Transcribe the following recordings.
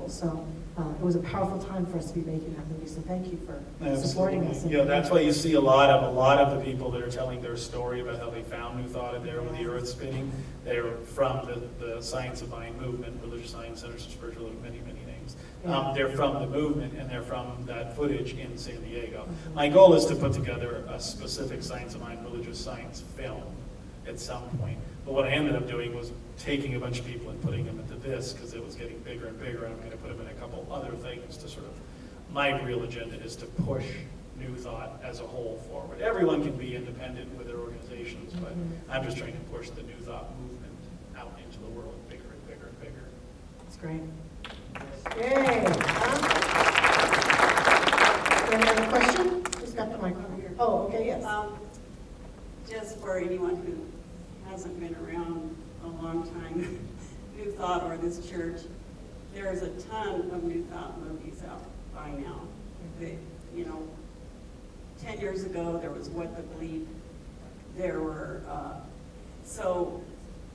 So it was a powerful time for us to be making that movie. So thank you for supporting us. Yeah, that's why you see a lot of the people that are telling their story about how they found New Thought in there with the earth spinning. They're from the Science of Mind movement, Religious Science Centers for Spiritual Living, many names. They're from the movement, and they're from that footage in San Diego. My goal is to put together a specific Science of Mind, religious science film at some point. But what I ended up doing was taking a bunch of people and putting them into this, because it was getting bigger and bigger, and I'm going to put them in a couple other things to sort of, my real agenda is to push New Thought as a whole forward. Everyone can be independent with their organizations, but I'm just trying to push the New Thought movement out into the world bigger and bigger and bigger. That's great. Yay. Any other question? Just got the mic over here. Oh, okay, yes. Just for anyone who hasn't been around a long time, New Thought or this church, there's a ton of New Thought movies out by now. That, 10 years ago there was What the Bleep. There were, so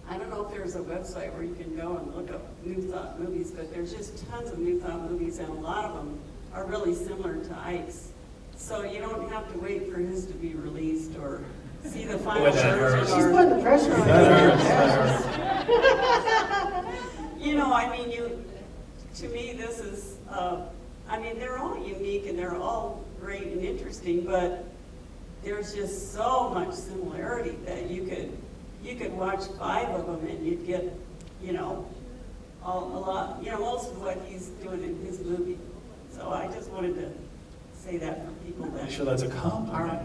I don't know if there's a website where you can go and look up New Thought movies, but there's just tons of New Thought movies, and a lot of them are really similar to Ike's. So you don't have to wait for his to be released or see the final version. She's putting the pressure on you. To me, this is, they're all unique and they're all great and interesting, but there's just so much similarity that you could watch 5 of them and you'd get, a lot, most of what he's doing in his movie. So I just wanted to say that for people that. I'm sure that's a compliment.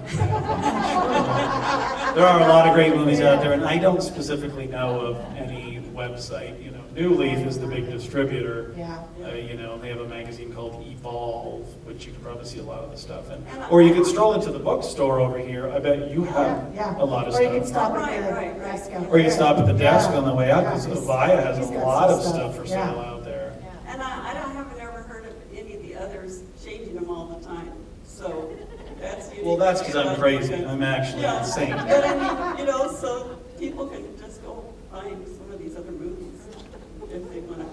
There are a lot of great movies out there, and I don't specifically know of any website. New Leaf is the big distributor. Yeah. They have a magazine called Evolve, which you can probably see a lot of the stuff in. Or you can stroll into the bookstore over here. I bet you have a lot of stuff. Or you can stop at the desk. Or you can stop at the desk on the way out, because Avaya has a lot of stuff for sale out there. And I haven't ever heard of any of the others changing them all the time. So that's unique. Well, that's because I'm crazy. I'm actually insane. But so people can just go find some of these other movies if they want to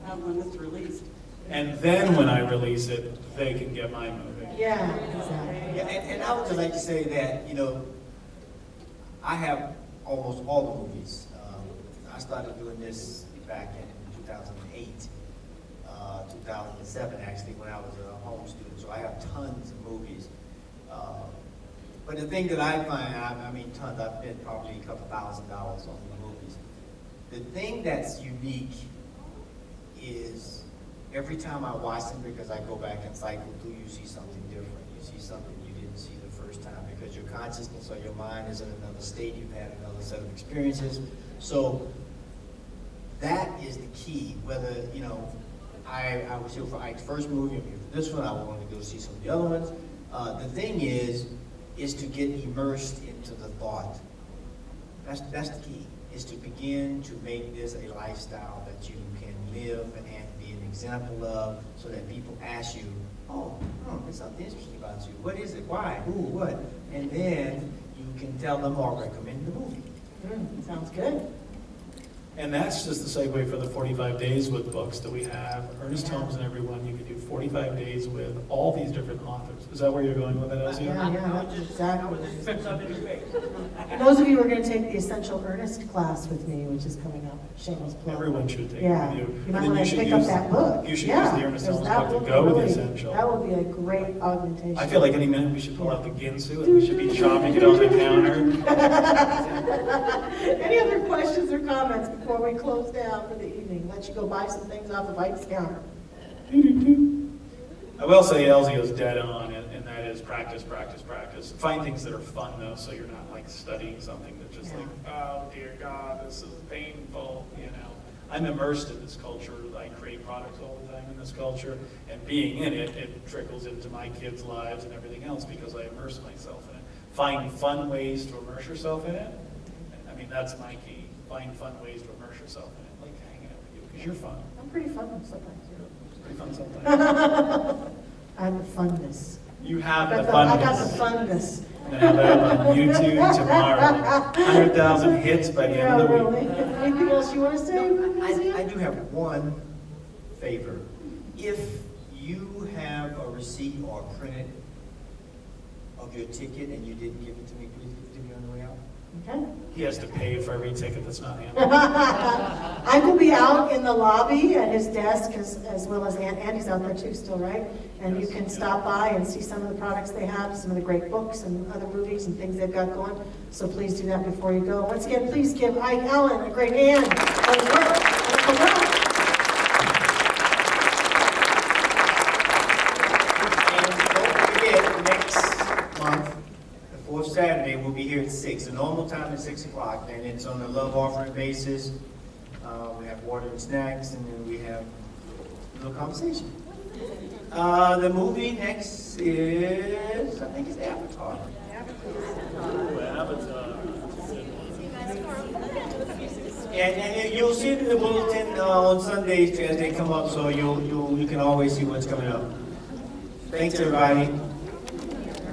have one that's released. And then when I release it, they can get my movie. Yeah, exactly. Yeah, and I would just like to say that, I have almost all the movies. I started doing this back in 2008, 2007 actually, when I was a home student. So I have tons of movies. But the thing that I find, tons, I've spent probably a couple $1,000 on the movies. The thing that's unique is every time I watch them, because I go back and cycle through, you see something different. You see something you didn't see the first time, because your consciousness or your mind is in another state. You've had another set of experiences. So that is the key. Whether, I was here for Ike's first movie, I'm here for this one, I want to go see some of the other ones. The thing is to get immersed into the thought. That's the key, is to begin to make this a lifestyle that you can live and be an example of, so that people ask you, there's something interesting about you. What is it? Why? Who? What? And then you can tell them or recommend the movie. Sounds good. And that's just the segue for the 45 days with books that we have. Ernest Holmes and everyone, you can do 45 days with all these different authors. Is that where you're going with it, Elsie? Yeah, that's exactly. And those of you who are going to take the Essential Ernest class with me, which is coming up, shameless plug. Everyone should take it Yeah, with you. you might want to pick up that book. You should use the Ernest Holmes book to go with the Essential. That will be a great augmentation. I feel like any minute we should pull out the Ginsu and we should be chopping it on the counter. Any other questions or comments before we close down for the evening? Let you go buy some things off of Ike's counter. I will say Elsie is dead on, and that is practice, practice, practice. Find things that are fun, though, so you're not like studying something that's just like, oh dear God, this is painful, I'm immersed in this culture. I create products all the time in this culture, and being in it, it trickles into my kids' lives and everything else because I immerse myself in it. Find fun ways to immerse yourself in it. That's my key. Find fun ways to immerse yourself in it, like hanging out with you, because you're fun. I'm pretty fun sometimes. It's pretty fun sometimes. I have the funness. You have the funness. I got the funness. I'm going to have that on YouTube tomorrow. 100,000 hits by the end of the week. Anything else you want to say? I do have one favor. If you have a receipt or a printed of your ticket and you didn't give it to me, please give it to me on the way out. Okay. He has to pay for every ticket that's not handled. I will be out in the lobby at his desk as well as Andy's out there too still, right? And you can stop by and see some of the products they have, some of the great books and other movies and things they've got going. So please do that before you go. Once again, please give ALLEN a great hand for his work. And don't forget, next month, the fourth Saturday, we'll be here at 6. The normal time is 6 o'clock, and it's on a love offering basis. We have water and snacks, and then we have a little conversation. The movie next is, I think it's Avatar. And you'll see it in the bulletin on Sundays as they come up, so you can always see what's coming up. Thanks, everybody.